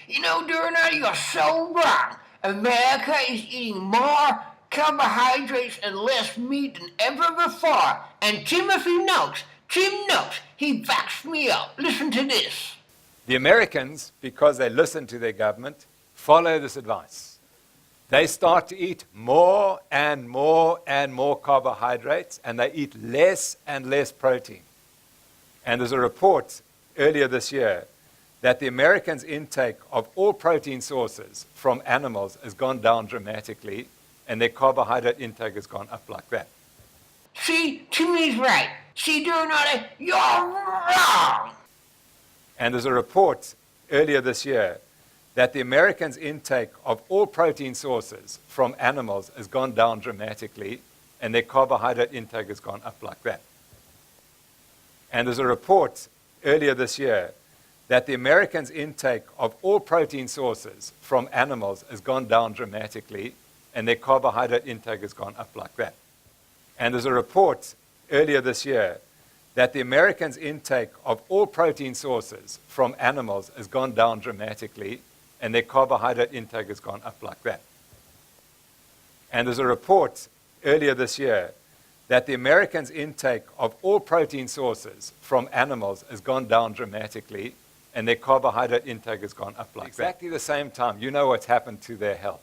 You know, Durner, you're so wrong. America is eating more carbohydrates and less meat than ever before. And Tim Noakes, he backs me up. Listen to this. The Americans, because they listen to their government, follow this advice. They start to eat more and more and more carbohydrates, and they eat less and less protein. And there's a report earlier this year that the Americans' intake of all protein sources from animals has gone down dramatically, and their carbohydrate intake has gone up like that. See, Timmy's right. See, Durner, you're wrong. And there's a report earlier this year that the Americans' intake of all protein sources from animals has gone down dramatically, and their carbohydrate intake has gone up like that. And there's a report earlier this year that the Americans' intake of all protein sources from animals has gone down dramatically, and their carbohydrate intake has gone up like that. And there's a report earlier this year that the Americans' intake of all protein sources from animals has gone down dramatically, and their carbohydrate intake has gone up like that. And there's a report earlier this year that the Americans' intake of all protein sources from animals has gone down dramatically, and their carbohydrate intake has gone up like exactly the same time. You know what's happened to their health.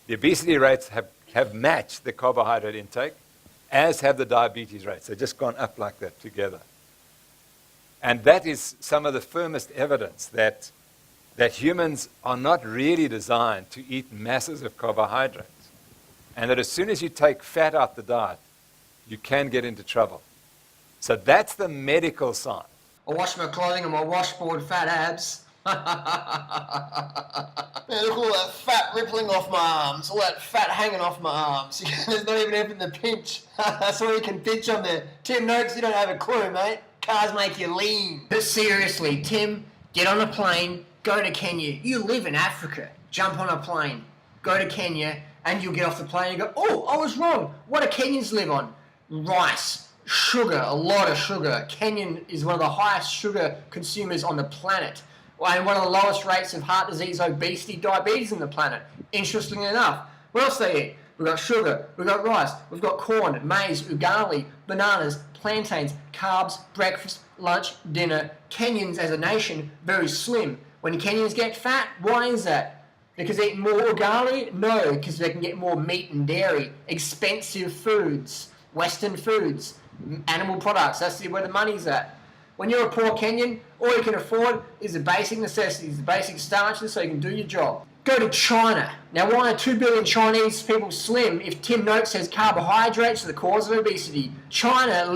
The obesity rates have matched the carbohydrate intake, as have the diabetes rates. They've just gone up like that together. And that is some of the firmest evidence that humans are not really designed to eat masses of carbohydrates. And that as soon as you take fat out the diet, you can get into trouble. So that's the medical side. I wash my clothing and my washboard fat abs. Man, look at all that fat rippling off my arms, all that fat hanging off my arms. There's not even anything to pinch. That's all you can pinch on there. Tim Noakes, you don't have a clue, mate. Cars make you lean. But seriously, Tim, get on a plane, go to Kenya. You live in Africa. Jump on a plane, go to Kenya, and you'll get off the plane and go, oh, I was wrong. What do Kenyans live on? Rice, sugar, a lot of sugar. Kenyan is one of the highest sugar consumers on the planet. And one of the lowest rates of heart disease, obesity, diabetes on the planet. Interestingly enough, what else they eat? We've got sugar, we've got rice, we've got corn, maize, ugali, bananas, plantains, carbs, breakfast, lunch, dinner. Kenyans as a nation, very slim. When Kenyans get fat, why is that? Because they eat more ugali? No, because they can get more meat and dairy. Expensive foods, Western foods, animal products, that's where the money's at. When you're a poor Kenyan, all you can afford is the basic necessities, the basic starches so you can do your job. Go to China. Now, why are 2 billion Chinese people slim if Tim Noakes says carbohydrates are the cause of obesity? China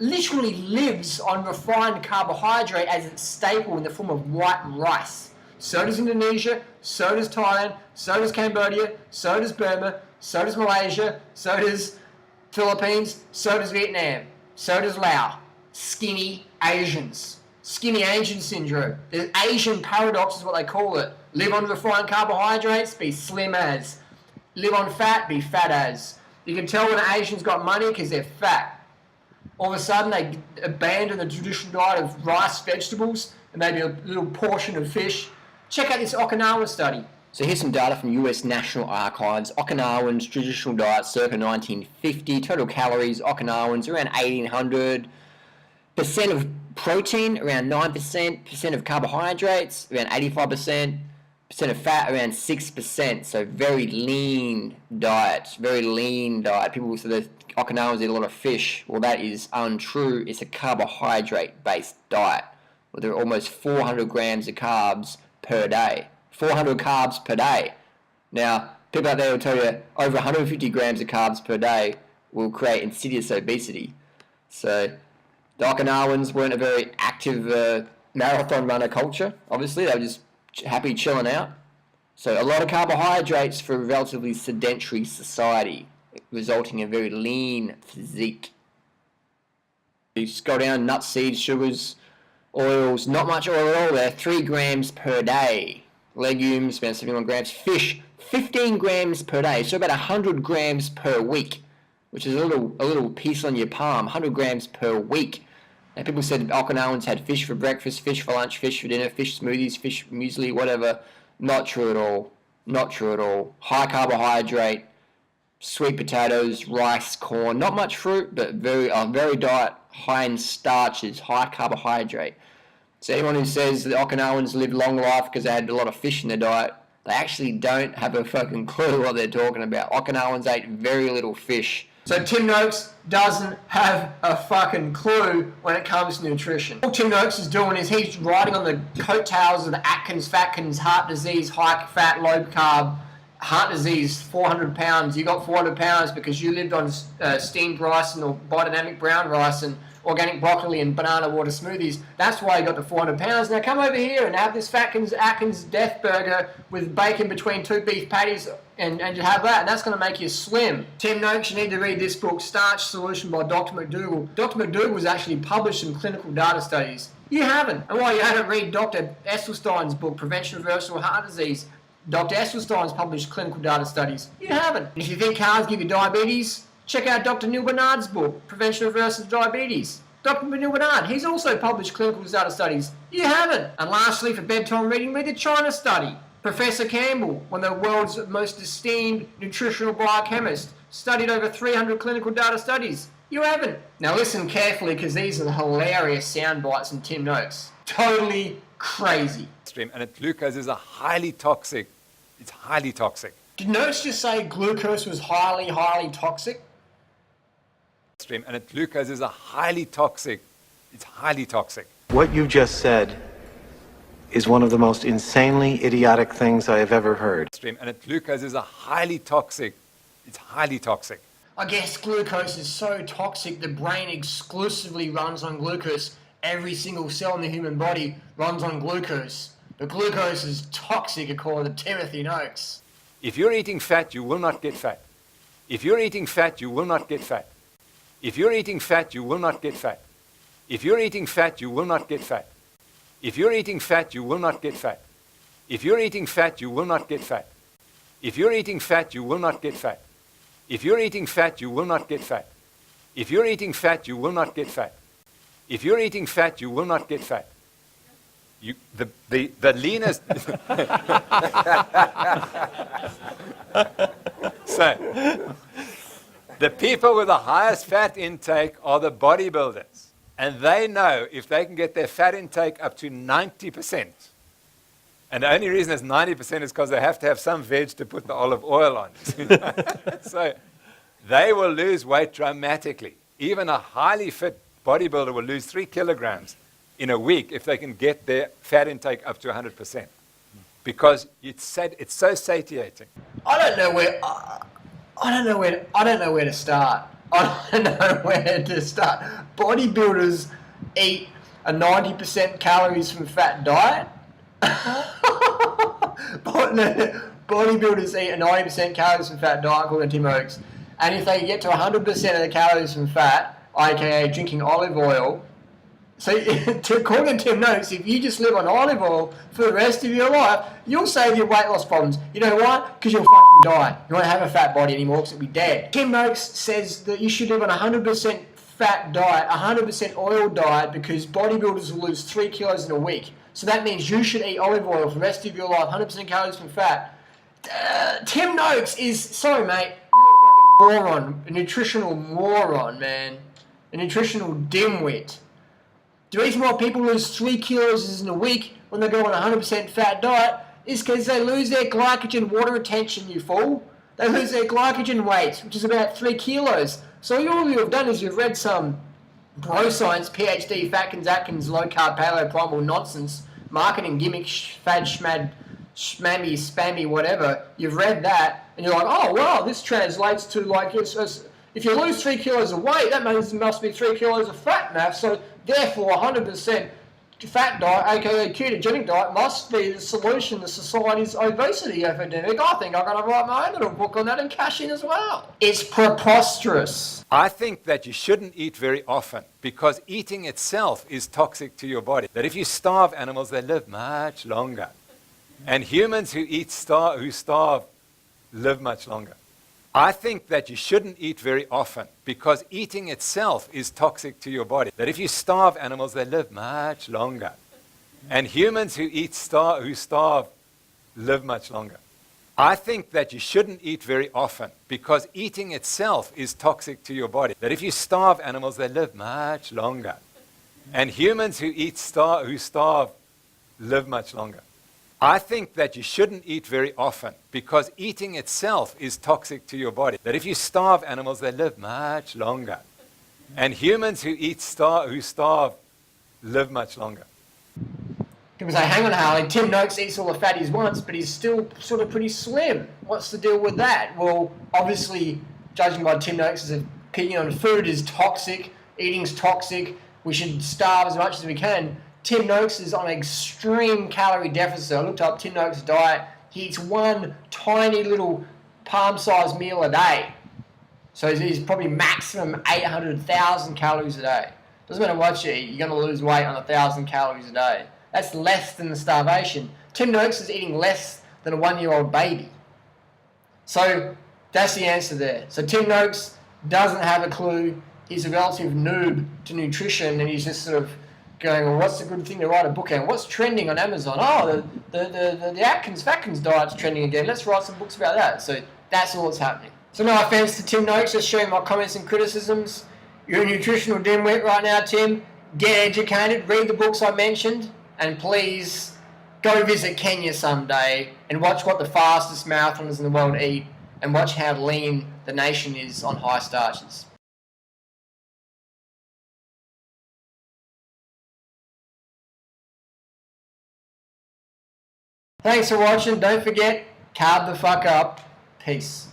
literally lives on refined carbohydrate as its staple in the form of white rice. So does Indonesia, so does Thailand, so does Cambodia, so does Burma, so does Malaysia, so does Philippines, so does Vietnam, so does Laos. Skinny Asians. Skinny Asian syndrome. The Asian paradox is what they call it. Live on refined carbohydrates, be slim as. Live on fat, be fat as. You can tell when an Asian's got money because they're fat. All of a sudden they abandon the traditional diet of rice, vegetables, and maybe a little portion of fish. Check out this Okinawa study. So here's some data from US National Archives. Okinawans' traditional diet circa 1950. Total calories, Okinawans around 1800. Percent of protein, around 9%. Percent of carbohydrates, around 85%. Percent of fat, around 6%. So very lean diet. Very lean diet. People say the Okinawans eat a lot of fish. Well, that is untrue. It's a carbohydrate-based diet. Well, there are almost 400 grams of carbs per day. 400 carbs per day. Now, people out there will tell you over 150 grams of carbs per day will create insidious obesity. So the Okinawans weren't a very active marathon runner culture, obviously. They were just happy chilling out. So a lot of carbohydrates for a relatively sedentary society, resulting in a very lean physique. You just go down, nuts, seeds, sugars, oils, not much oil at all there, 3 grams per day. Legumes, about 71 grams. Fish, 15 grams per day, so about 100 grams per week, which is a little piece on your palm, 100 grams per week. And people said Okinawans had fish for breakfast, fish for lunch, fish for dinner, fish smoothies, fish muesli, whatever. Not true at all. Not true at all. High carbohydrate, sweet potatoes, rice, corn. Not much fruit, but very diet high in starches, high carbohydrate. So anyone who says the Okinawans lived long life because they had a lot of fish in their diet, they actually don't have a fucking clue what they're talking about. Okinawans ate very little fish. So Tim Noakes doesn't have a fucking clue when it comes to nutrition. All Tim Noakes is doing is he's riding on the coattails of the Atkins heart disease, high fat, low carb, heart disease, 400 pounds. You got 400 pounds because you lived on steamed rice and or biodynamic brown rice and organic broccoli and banana water smoothies. That's why you got the 400 pounds. Now come over here and have this Atkins death burger with bacon between 2 beef patties and you have that, and that's going to make you slim. Tim Noakes, you need to read this book, Starch Solution by Dr. McDougall. Dr. McDougall was actually published in clinical data studies. You haven't. And while you haven't read Dr. Esselstein's book, Prevention of Reversible Heart Disease, Dr. Esselstein's published clinical data studies. You haven't. And if you think carbs give you diabetes, check out Dr. Neil Bernard's book, Prevention of Reversible Diabetes. Dr. Neil Bernard, he's also published clinical data studies. You haven't. And lastly, for bedtime reading, read the China study. Professor Campbell, one of the world's most esteemed nutritional biochemists, studied over 300 clinical data studies. You haven't. Now listen carefully because these are the hilarious sound bites from Tim Noakes. Totally crazy. And glucose is highly toxic. Did Noakes just say glucose was highly toxic? And glucose is highly toxic. It's highly toxic. What you just said is one of the most insanely idiotic things I have ever heard. And glucose is highly toxic. It's highly toxic. I guess glucose is so toxic the brain exclusively runs on glucose. Every single cell in the human body runs on glucose. But glucose is toxic according to Timothy Noakes. If you're eating fat, you will not get fat. If you're eating fat, you will not get fat. If you're eating fat, you will not get fat. If you're eating fat, you will not get fat. If you're eating fat, you will not get fat. If you're eating fat, you will not get fat. If you're eating fat, you will not get fat. If you're eating fat, you will not get fat. If you're eating fat, you will not get fat. If you're eating fat, you will not get fat. The leanest. So, the people with the highest fat intake are the bodybuilders. And they know if they can get their fat intake up to 90%, and the only reason it's 90% is because they have to have some veg to put the olive oil on. So they will lose weight dramatically. Even a highly fit bodybuilder will lose 3 kilograms in a week if they can get their fat intake up to 100%. Because it's so satiating. I don't know where to start. I don't know where to start. Bodybuilders eat a 90% calories from fat diet. Bodybuilders eat a 90% calories from fat diet, according to Tim Noakes. And if they get to 100% of the calories from fat, aka drinking olive oil, so according to Tim Noakes, if you just live on olive oil for the rest of your life, you'll save your weight loss problems. You know why? Because you'll fucking die. You won't have a fat body anymore because you'll be dead. Tim Noakes says that you should live on a 100% fat diet, a 100% oil diet, because bodybuilders will lose 3 kilos in a week. So that means you should eat olive oil for the rest of your life, 100% calories from fat. Tim Noakes is, sorry mate, you're a fucking moron, a nutritional moron, man. A nutritional dimwit. The reason why people lose 3 kilos in a week when they go on a 100% fat diet is because they lose their glycogen water retention, you fool. They lose their glycogen weight, which is about 3 kilos. So all you have done is you've read some bro science, PhD, Fatkins, Atkins, low carb, paleo, primal nonsense, marketing gimmick, fad, schmad, schmammy, spammy, whatever. You've read that and you're like, oh wow, this translates to like, if you lose 3 kilos of weight, that means there must be 3 kilos of fat mass. So therefore, 100% fat diet, aka ketogenic diet, must be the solution to society's obesity epidemic. I think I'm going to write my own little book on that and cash in as well. It's preposterous. I think that you shouldn't eat very often because eating itself is toxic to your body. That if you starve animals, they live much longer. And humans who starve live much longer. I think that you shouldn't eat very often because eating itself is toxic to your body. That if you starve animals, they live much longer. And humans who starve live much longer. I think that you shouldn't eat very often because eating itself is toxic to your body. That if you starve animals, they live much longer. And humans who starve live much longer. I think that you shouldn't eat very often because eating itself is toxic to your body. That if you starve animals, they live much longer. And humans who starve live much longer. People say, hang on, Harley, Tim Noakes eats all the fatties once, but he's still sort of pretty slim. What's the deal with that? Well, obviously, judging by Tim Noakes' opinion on food is toxic, eating's toxic, we should starve as much as we can. Tim Noakes is on an extreme calorie deficit. I looked up Tim Noakes' diet. He eats one tiny little palm-sized meal a day. So he's probably maximum 800,000 calories a day. Doesn't matter what you eat, you're going to lose weight on 1,000 calories a day. That's less than the starvation. Tim Noakes is eating less than a 1-year-old baby. So that's the answer there. So Tim Noakes doesn't have a clue. He's a relative noob to nutrition, and he's just sort of going, well, what's the good thing to write a book on? What's trending on Amazon? Oh, the Atkins diet's trending again. Let's write some books about that. So that's all that's happening. So no offense to Tim Noakes, just sharing my comments and criticisms. You're a nutritional dimwit right now, Tim. Get educated, read the books I mentioned, and please go visit Kenya someday and watch what the fastest marathoners in the world eat and watch how lean the nation is on high starches. Thanks for watching. Don't forget, carb the fuck up. Peace.